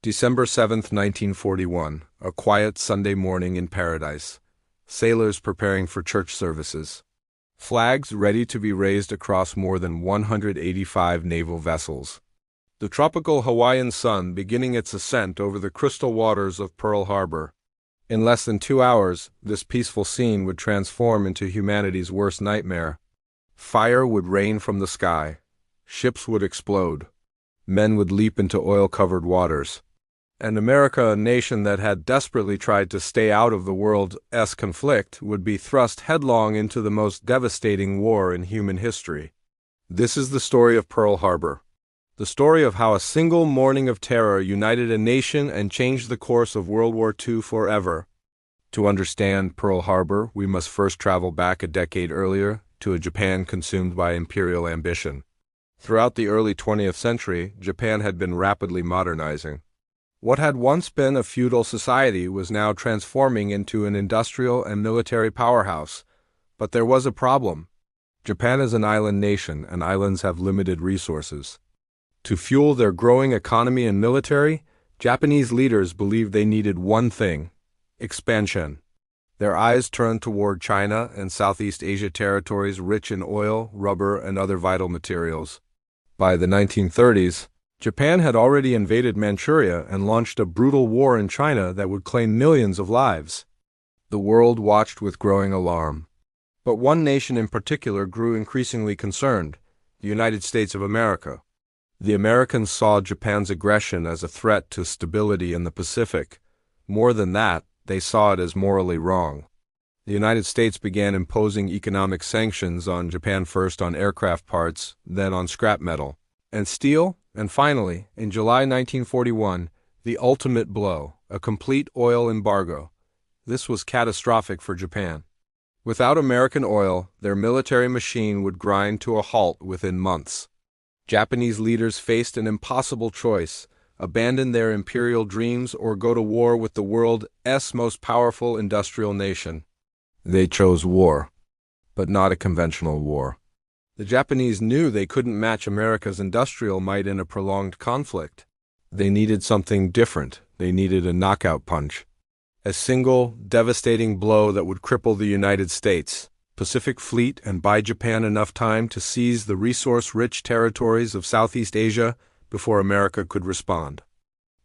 December 7, 1941, a quiet Sunday morning in paradise. Sailors preparing for church services. Flags ready to be raised across more than 185 naval vessels. The tropical Hawaiian sun beginning its ascent over the crystal waters of Pearl Harbor. In less than 2 hours, this peaceful scene would transform into humanity's worst nightmare. Fire would rain from the sky. Ships would explode. Men would leap into oil-covered waters. And America, a nation that had desperately tried to stay out of the world's conflict, would be thrust headlong into the most devastating war in human history. This is the story of Pearl Harbor. The story of how a single morning of terror united a nation and changed the course of World War II forever. To understand Pearl Harbor, we must first travel back a decade earlier to a Japan consumed by imperial ambition. Throughout the early 20th century, Japan had been rapidly modernizing. What had once been a feudal society was now transforming into an industrial and military powerhouse. But there was a problem. Japan is an island nation, and islands have limited resources. To fuel their growing economy and military, Japanese leaders believed they needed one thing: expansion. Their eyes turned toward China and Southeast Asia territories rich in oil, rubber, and other vital materials. By the 1930s, Japan had already invaded Manchuria and launched a brutal war in China that would claim millions of lives. The world watched with growing alarm. But one nation in particular grew increasingly concerned: the United States of America. The Americans saw Japan's aggression as a threat to stability in the Pacific. More than that, they saw it as morally wrong. The United States began imposing economic sanctions on Japan, first on aircraft parts, then on scrap metal and steel, and finally, in July 1941, the ultimate blow, a complete oil embargo. This was catastrophic for Japan. Without American oil, their military machine would grind to a halt within months. Japanese leaders faced an impossible choice: abandon their imperial dreams or go to war with the world's most powerful industrial nation. They chose war, but not a conventional war. The Japanese knew they couldn't match America's industrial might in a prolonged conflict. They needed something different. They needed a knockout punch. A single, devastating blow that would cripple the United States Pacific Fleet and buy Japan enough time to seize the resource-rich territories of Southeast Asia before America could respond.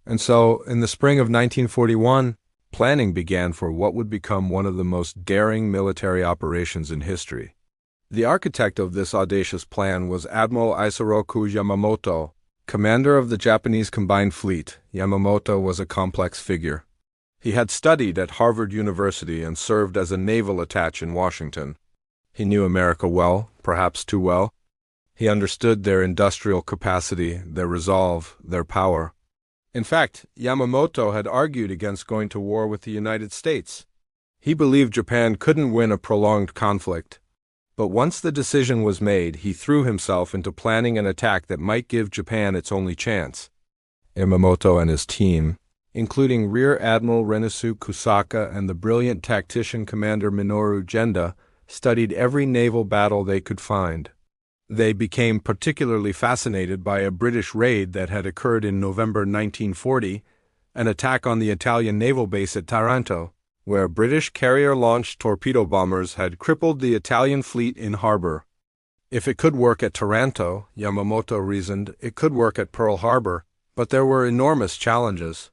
And so, in the spring of 1941, planning began for what would become one of the most daring military operations in history. The architect of this audacious plan was Admiral Isoroku Yamamoto, commander of the Japanese Combined Fleet. Yamamoto was a complex figure. He had studied at Harvard University and served as a naval attaché in Washington. He knew America well, perhaps too well. He understood their industrial capacity, their resolve, their power. In fact, Yamamoto had argued against going to war with the United States. He believed Japan couldn't win a prolonged conflict. But once the decision was made, he threw himself into planning an attack that might give Japan its only chance. Yamamoto and his team, including Rear Admiral Renisu Kusaka and the brilliant tactician Commander Minoru Genda, studied every naval battle they could find. They became particularly fascinated by a British raid that had occurred in November 1940, an attack on the Italian naval base at Taranto, where British carrier-launched torpedo bombers had crippled the Italian fleet in harbor. If it could work at Taranto, Yamamoto reasoned, it could work at Pearl Harbor, but there were enormous challenges.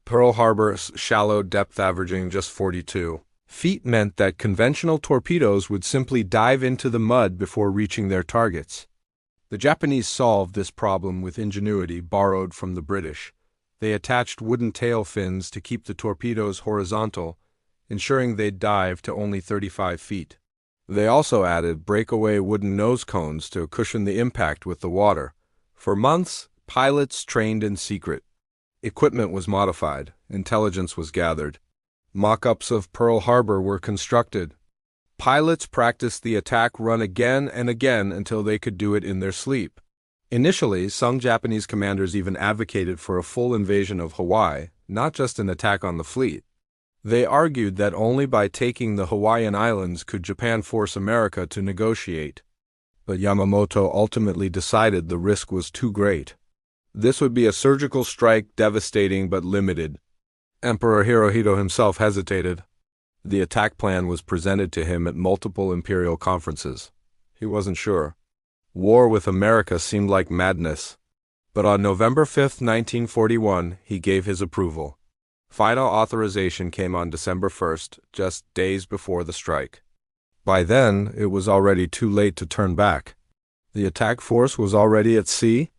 Pearl Harbor's shallow depth averaging just 42 feet meant that conventional torpedoes would simply dive into the mud before reaching their targets. The Japanese solved this problem with ingenuity borrowed from the British. They attached wooden tail fins to keep the torpedoes horizontal, ensuring they'd dive to only 35 feet. They also added breakaway wooden nose cones to cushion the impact with the water. For months, pilots trained in secret. Equipment was modified, intelligence was gathered. Mock-ups of Pearl Harbor were constructed. Pilots practiced the attack run again and again until they could do it in their sleep. Initially, some Japanese commanders even advocated for a full invasion of Hawaii, not just an attack on the fleet. They argued that only by taking the Hawaiian Islands could Japan force America to negotiate. But Yamamoto ultimately decided the risk was too great. This would be a surgical strike, devastating but limited. Emperor Hirohito himself hesitated. The attack plan was presented to him at multiple imperial conferences. He wasn't sure. War with America seemed like madness. But on November 5, 1941, he gave his approval. Final authorization came on December 1st, just days before the strike. By then, it was already too late to turn back. The attack force was already at sea.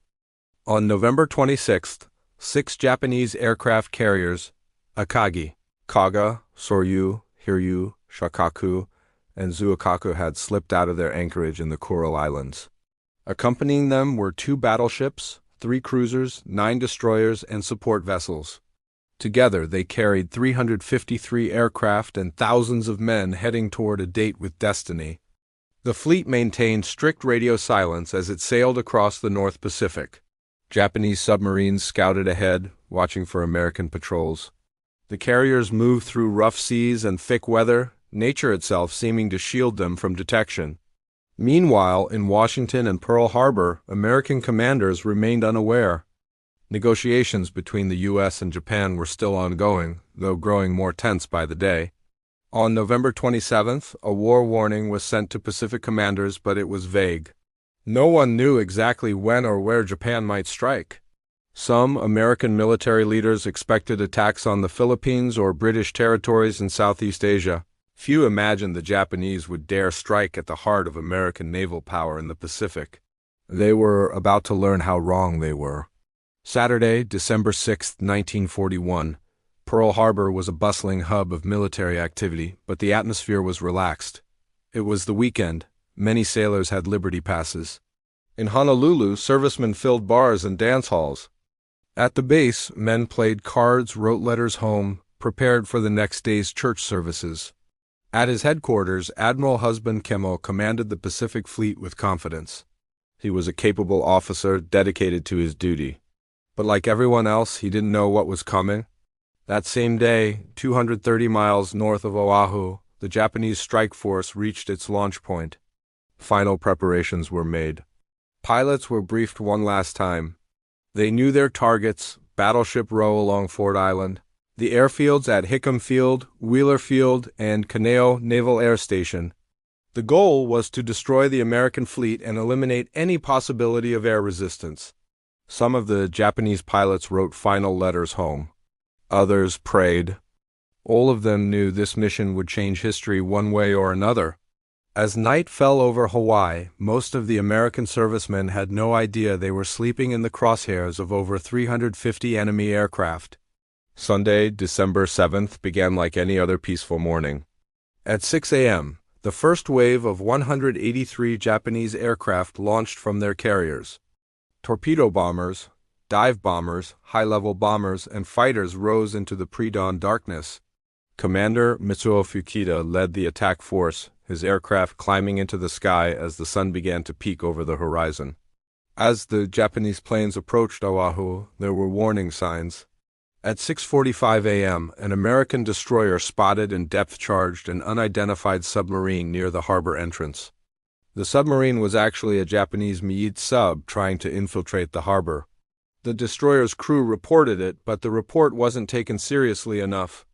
On November 26th, 6 Japanese aircraft carriers, Akagi, Kaga, Soryu, Hiryu, Shakaku, and Zuikaku had slipped out of their anchorage in the Kuril Islands. Accompanying them were 2 battleships, 3 cruisers, 9 destroyers, and support vessels. Together, they carried 353 aircraft and thousands of men heading toward a date with destiny. The fleet maintained strict radio silence as it sailed across the North Pacific. Japanese submarines scouted ahead, watching for American patrols. The carriers moved through rough seas and thick weather, nature itself seeming to shield them from detection. Meanwhile, in Washington and Pearl Harbor, American commanders remained unaware. Negotiations between the U.S. and Japan were still ongoing, though growing more tense by the day. On November 27th, a war warning was sent to Pacific commanders, but it was vague. No one knew exactly when or where Japan might strike. Some American military leaders expected attacks on the Philippines or British territories in Southeast Asia. Few imagined the Japanese would dare strike at the heart of American naval power in the Pacific. They were about to learn how wrong they were. Saturday, December 6, 1941. Pearl Harbor was a bustling hub of military activity, but the atmosphere was relaxed. It was the weekend. Many sailors had Liberty passes. In Honolulu, servicemen filled bars and dance halls. At the base, men played cards, wrote letters home, prepared for the next day's church services. At his headquarters, Admiral Husband Kemo commanded the Pacific Fleet with confidence. He was a capable officer dedicated to his duty. But like everyone else, he didn't know what was coming. That same day, 230 miles north of Oahu, the Japanese strike force reached its launch point. Final preparations were made. Pilots were briefed one last time. They knew their targets: Battleship Row along Ford Island, the airfields at Hickam Field, Wheeler Field, and Kaneo Naval Air Station. The goal was to destroy the American fleet and eliminate any possibility of air resistance. Some of the Japanese pilots wrote final letters home. Others prayed. All of them knew this mission would change history one way or another. As night fell over Hawaii, most of the American servicemen had no idea they were sleeping in the crosshairs of over 350 enemy aircraft. Sunday, December 7th, began like any other peaceful morning. At 6 a.m., the first wave of 183 Japanese aircraft launched from their carriers. Torpedo bombers, dive bombers, high-level bombers, and fighters rose into the pre-dawn darkness. Commander Mitsuo Fukita led the attack force, his aircraft climbing into the sky as the sun began to peak over the horizon. As the Japanese planes approached Oahu, there were warning signs. At 6:45 a.m., an American destroyer spotted and depth-charged an unidentified submarine near the harbor entrance. The submarine was actually a Japanese Miite sub trying to infiltrate the harbor. The destroyer's crew reported it, but the report wasn't taken seriously enough.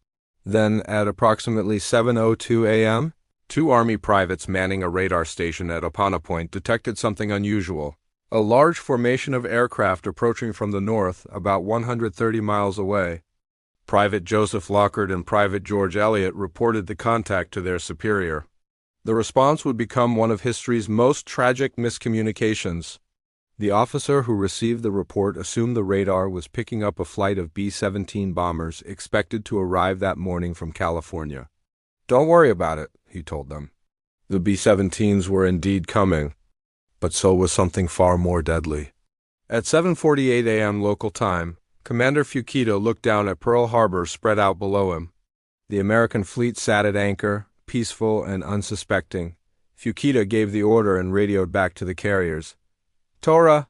Then, at approximately 7:02 a.m., 2 Army privates manning a radar station at Opana Point detected something unusual. A large formation of aircraft approaching from the north, about 130 miles away. Private Joseph Lockhart and Private George Elliott reported the contact to their superior. The response would become one of history's most tragic miscommunications. The officer who received the report assumed the radar was picking up a flight of B-17 bombers expected to arrive that morning from California. "Don't worry about it," he told them. The B-17s were indeed coming, but so was something far more deadly. At 7:48 a.m. local time, Commander Fukita looked down at Pearl Harbor spread out below him. The American fleet sat at anchor, peaceful and unsuspecting. Fukita gave the order and radioed back to the carriers. "Tora!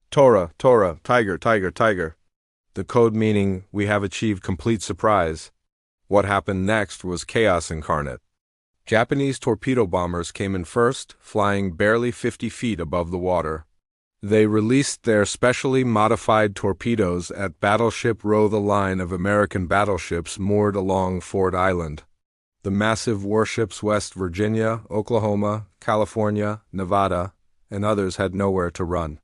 Tora! Tora! Tiger! Tiger! Tiger!" The code meaning, "We have achieved complete surprise." What happened next was chaos incarnate. Japanese torpedo bombers came in first, flying barely 50 feet above the water. They released their specially modified torpedoes at Battleship Row, the line of American battleships moored along Ford Island. The massive warships West Virginia, Oklahoma, California, Nevada, and others had nowhere to run.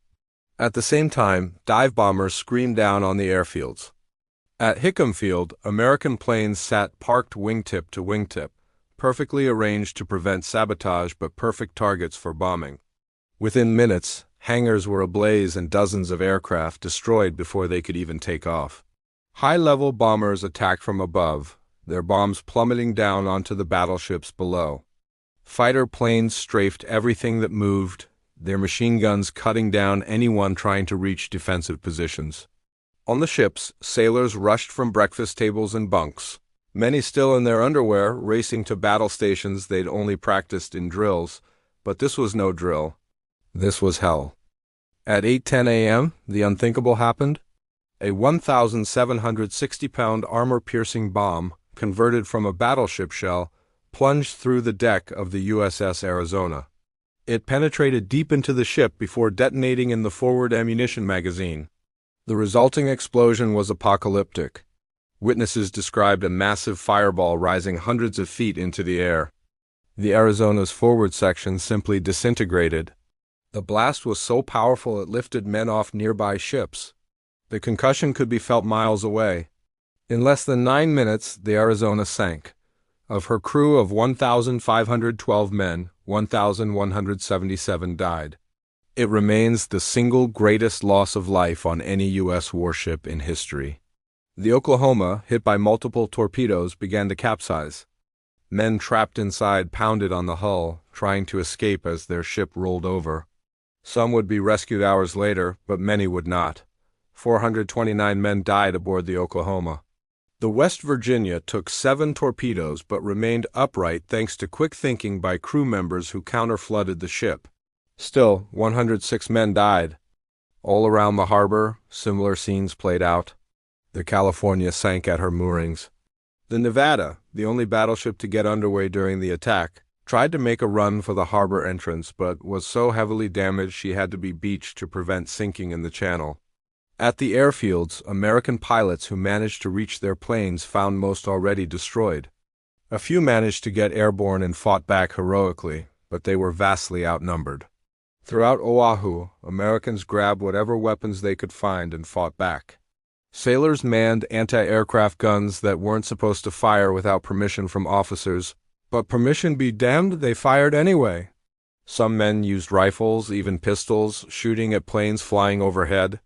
At the same time, dive bombers screamed down on the airfields. At Hickam Field, American planes sat parked wingtip to wingtip, perfectly arranged to prevent sabotage but perfect targets for bombing. Within minutes, hangars were ablaze and dozens of aircraft destroyed before they could even take off. High-level bombers attacked from above, their bombs plummeting down onto the battleships below. Fighter planes strafed everything that moved, their machine guns cutting down anyone trying to reach defensive positions. On the ships, sailors rushed from breakfast tables and bunks, many still in their underwear, racing to battle stations they'd only practiced in drills. But this was no drill. This was hell. At 8:10 a.m., the unthinkable happened. A 1,760-pound armor-piercing bomb, converted from a battleship shell, plunged through the deck of the USS Arizona. It penetrated deep into the ship before detonating in the forward ammunition magazine. The resulting explosion was apocalyptic. Witnesses described a massive fireball rising hundreds of feet into the air. The Arizona's forward section simply disintegrated. The blast was so powerful it lifted men off nearby ships. The concussion could be felt miles away. In less than 9 minutes, the Arizona sank. Of her crew of 1,512 men, 1,177 died. It remains the single greatest loss of life on any U.S. warship in history. The Oklahoma, hit by multiple torpedoes, began to capsize. Men trapped inside pounded on the hull, trying to escape as their ship rolled over. Some would be rescued hours later, but many would not. 429 men died aboard the Oklahoma. The West Virginia took 7 torpedoes but remained upright thanks to quick thinking by crew members who counter-flooded the ship. Still, 106 men died. All around the harbor, similar scenes played out. The California sank at her moorings. The Nevada, the only battleship to get underway during the attack, tried to make a run for the harbor entrance but was so heavily damaged she had to be beached to prevent sinking in the channel. At the airfields, American pilots who managed to reach their planes found most already destroyed. A few managed to get airborne and fought back heroically, but they were vastly outnumbered. Throughout Oahu, Americans grabbed whatever weapons they could find and fought back. Sailors manned anti-aircraft guns that weren't supposed to fire without permission from officers, but permission be damned, they fired anyway. Some men used rifles, even pistols, shooting at planes flying overhead.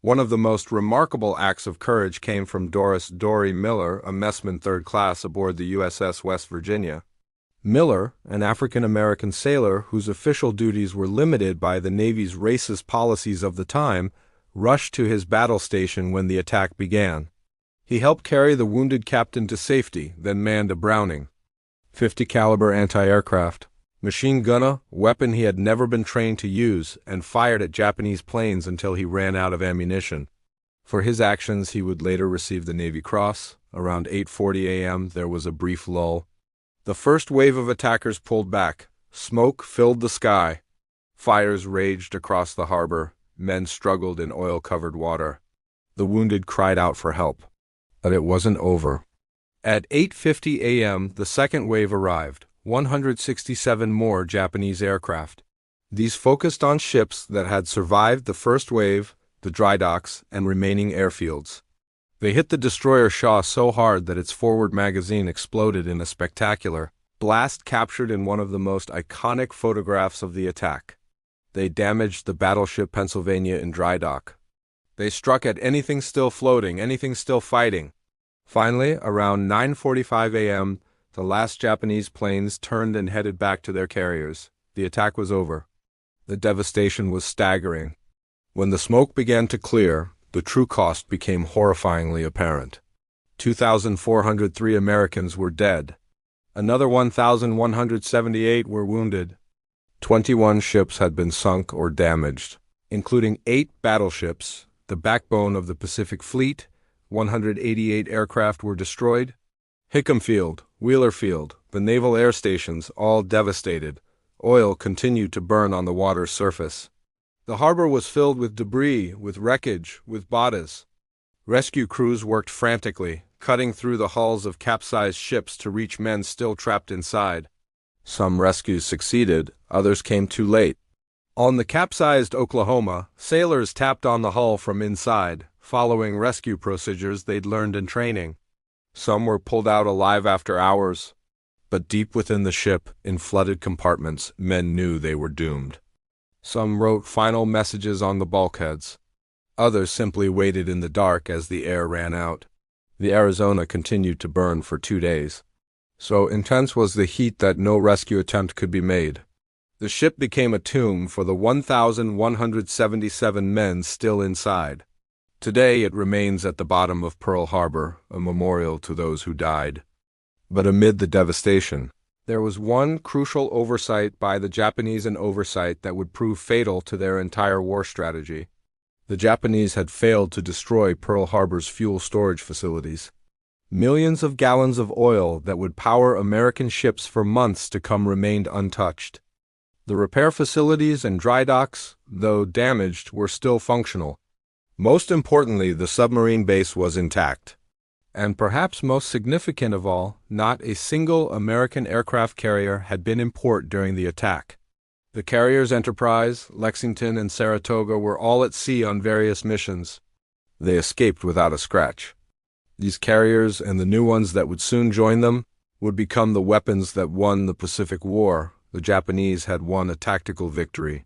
One of the most remarkable acts of courage came from Doris "Dory" Miller, a messman 3rd class aboard the USS West Virginia. Miller, an African-American sailor whose official duties were limited by the Navy's racist policies of the time, rushed to his battle station when the attack began. He helped carry the wounded captain to safety, then manned a Browning .50 caliber anti-aircraft machine gunner, weapon he had never been trained to use, and fired at Japanese planes until he ran out of ammunition. For his actions, he would later receive the Navy Cross. Around 8:40 a.m., there was a brief lull. The first wave of attackers pulled back. Smoke filled the sky. Fires raged across the harbor. Men struggled in oil-covered water. The wounded cried out for help. But it wasn't over. At 8:50 a.m., the second wave arrived. 167 more Japanese aircraft. These focused on ships that had survived the first wave, the dry docks, and remaining airfields. They hit the destroyer Shaw so hard that its forward magazine exploded in a spectacular blast captured in one of the most iconic photographs of the attack. They damaged the battleship Pennsylvania in dry dock. They struck at anything still floating, anything still fighting. Finally, around 9:45 a.m., the last Japanese planes turned and headed back to their carriers. The attack was over. The devastation was staggering. When the smoke began to clear, the true cost became horrifyingly apparent. 2,403 Americans were dead. Another 1,178 were wounded. 21 ships had been sunk or damaged, including 8 battleships, the backbone of the Pacific Fleet. 188 aircraft were destroyed. Hickam Field, Wheeler Field, the naval air stations, all devastated. Oil continued to burn on the water's surface. The harbor was filled with debris, with wreckage, with bodies. Rescue crews worked frantically, cutting through the hulls of capsized ships to reach men still trapped inside. Some rescues succeeded, others came too late. On the capsized Oklahoma, sailors tapped on the hull from inside, following rescue procedures they'd learned in training. Some were pulled out alive after hours, but deep within the ship, in flooded compartments, men knew they were doomed. Some wrote final messages on the bulkheads. Others simply waited in the dark as the air ran out. The Arizona continued to burn for 2 days. So intense was the heat that no rescue attempt could be made. The ship became a tomb for the 1,177 men still inside. Today it remains at the bottom of Pearl Harbor, a memorial to those who died. But amid the devastation, there was one crucial oversight by the Japanese, an oversight that would prove fatal to their entire war strategy. The Japanese had failed to destroy Pearl Harbor's fuel storage facilities. Millions of gallons of oil that would power American ships for months to come remained untouched. The repair facilities and dry docks, though damaged, were still functional. Most importantly, the submarine base was intact. And perhaps most significant of all, not a single American aircraft carrier had been in port during the attack. The carriers Enterprise, Lexington, and Saratoga were all at sea on various missions. They escaped without a scratch. These carriers, and the new ones that would soon join them, would become the weapons that won the Pacific War. The Japanese had won a tactical victory.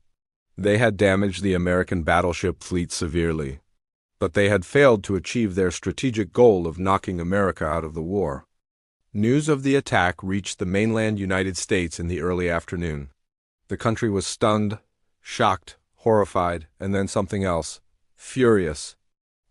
They had damaged the American battleship fleet severely, but they had failed to achieve their strategic goal of knocking America out of the war. News of the attack reached the mainland United States in the early afternoon. The country was stunned, shocked, horrified, and then something else, furious.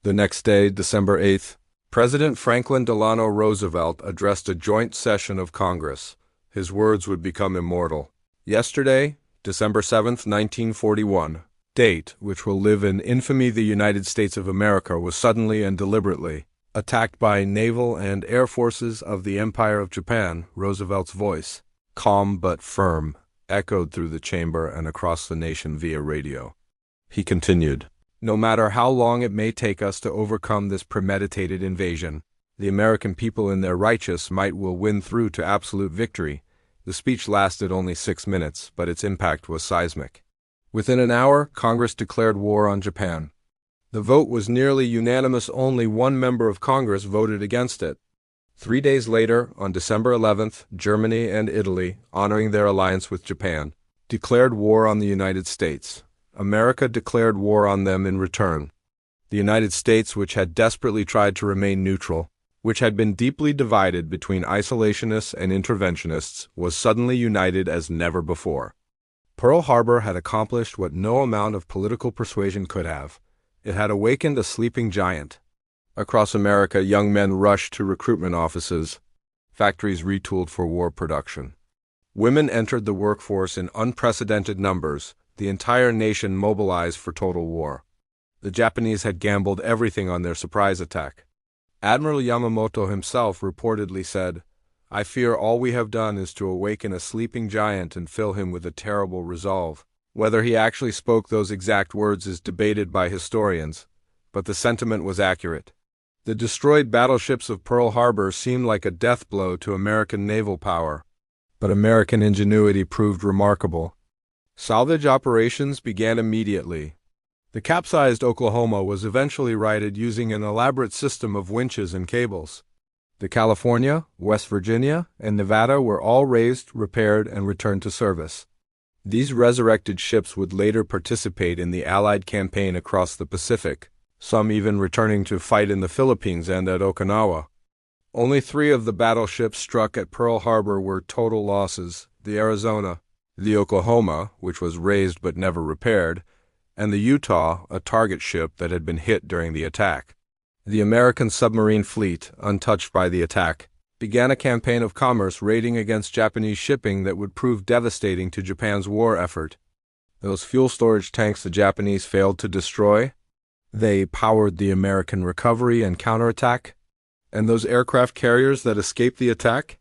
The next day, December 8th, President Franklin Delano Roosevelt addressed a joint session of Congress. His words would become immortal. Yesterday, December 7th, 1941, date which will live in infamy, the United States of America was suddenly and deliberately attacked by naval and air forces of the Empire of Japan. Roosevelt's voice, calm but firm, echoed through the chamber and across the nation via radio. He continued, "No matter how long it may take us to overcome this premeditated invasion, the American people in their righteous might will win through to absolute victory." The speech lasted only 6 minutes, but its impact was seismic. Within an hour, Congress declared war on Japan. The vote was nearly unanimous. Only one member of Congress voted against it. 3 days later, on December 11th, Germany and Italy, honoring their alliance with Japan, declared war on the United States. America declared war on them in return. The United States, which had desperately tried to remain neutral, which had been deeply divided between isolationists and interventionists, was suddenly united as never before. Pearl Harbor had accomplished what no amount of political persuasion could have. It had awakened a sleeping giant. Across America, young men rushed to recruitment offices. Factories retooled for war production. Women entered the workforce in unprecedented numbers. The entire nation mobilized for total war. The Japanese had gambled everything on their surprise attack. Admiral Yamamoto himself reportedly said, "I fear all we have done is to awaken a sleeping giant and fill him with a terrible resolve." Whether he actually spoke those exact words is debated by historians, but the sentiment was accurate. The destroyed battleships of Pearl Harbor seemed like a death blow to American naval power, but American ingenuity proved remarkable. Salvage operations began immediately. The capsized Oklahoma was eventually righted using an elaborate system of winches and cables. The California, West Virginia, and Nevada were all raised, repaired, and returned to service. These resurrected ships would later participate in the Allied campaign across the Pacific, some even returning to fight in the Philippines and at Okinawa. Only 3 of the battleships struck at Pearl Harbor were total losses: the Arizona, the Oklahoma, which was raised but never repaired, and the Utah, a target ship that had been hit during the attack. The American submarine fleet, untouched by the attack, began a campaign of commerce raiding against Japanese shipping that would prove devastating to Japan's war effort. Those fuel storage tanks the Japanese failed to destroy, they powered the American recovery and counterattack. And those aircraft carriers that escaped the attack,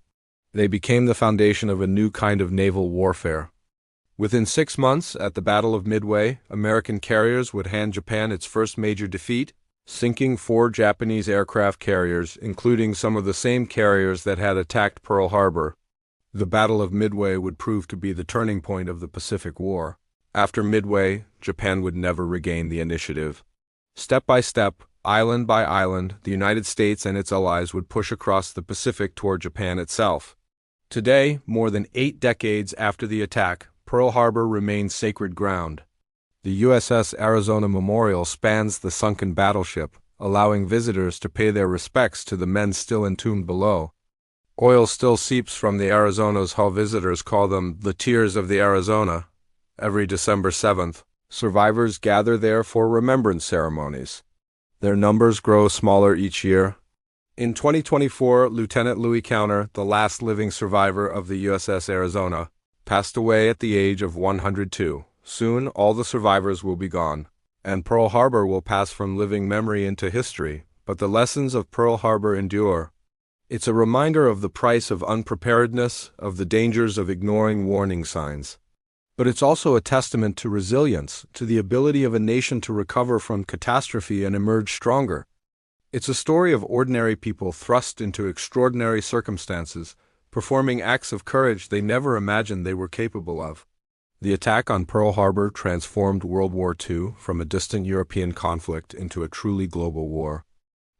they became the foundation of a new kind of naval warfare. Within 6 months, at the Battle of Midway, American carriers would hand Japan its first major defeat, sinking 4 Japanese aircraft carriers, including some of the same carriers that had attacked Pearl Harbor. The Battle of Midway would prove to be the turning point of the Pacific War. After Midway, Japan would never regain the initiative. Step by step, island by island, the United States and its allies would push across the Pacific toward Japan itself. Today, more than 8 decades after the attack, Pearl Harbor remains sacred ground. The USS Arizona Memorial spans the sunken battleship, allowing visitors to pay their respects to the men still entombed below. Oil still seeps from the Arizona's hull. Visitors call them the Tears of the Arizona. Every December 7th, survivors gather there for remembrance ceremonies. Their numbers grow smaller each year. In 2024, Lieutenant Louis Counter, the last living survivor of the USS Arizona, passed away at the age of 102. Soon, all the survivors will be gone, and Pearl Harbor will pass from living memory into history, but the lessons of Pearl Harbor endure. It's a reminder of the price of unpreparedness, of the dangers of ignoring warning signs. But it's also a testament to resilience, to the ability of a nation to recover from catastrophe and emerge stronger. It's a story of ordinary people thrust into extraordinary circumstances, performing acts of courage they never imagined they were capable of. The attack on Pearl Harbor transformed World War II from a distant European conflict into a truly global war.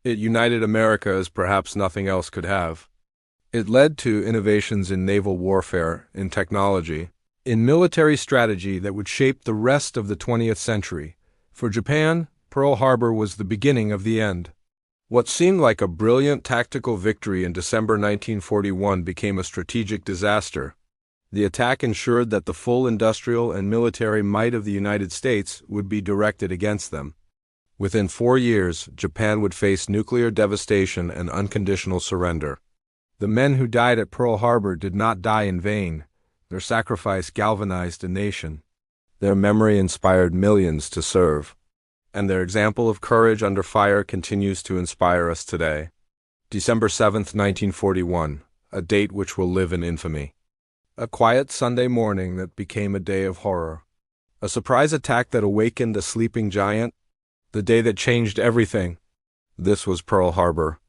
It united America as perhaps nothing else could have. It led to innovations in naval warfare, in technology, in military strategy that would shape the rest of the 20th century. For Japan, Pearl Harbor was the beginning of the end. What seemed like a brilliant tactical victory in December 1941 became a strategic disaster. The attack ensured that the full industrial and military might of the United States would be directed against them. Within 4 years, Japan would face nuclear devastation and unconditional surrender. The men who died at Pearl Harbor did not die in vain. Their sacrifice galvanized a nation. Their memory inspired millions to serve. And their example of courage under fire continues to inspire us today. December 7, 1941, a date which will live in infamy. A quiet Sunday morning that became a day of horror. A surprise attack that awakened a sleeping giant. The day that changed everything. This was Pearl Harbor.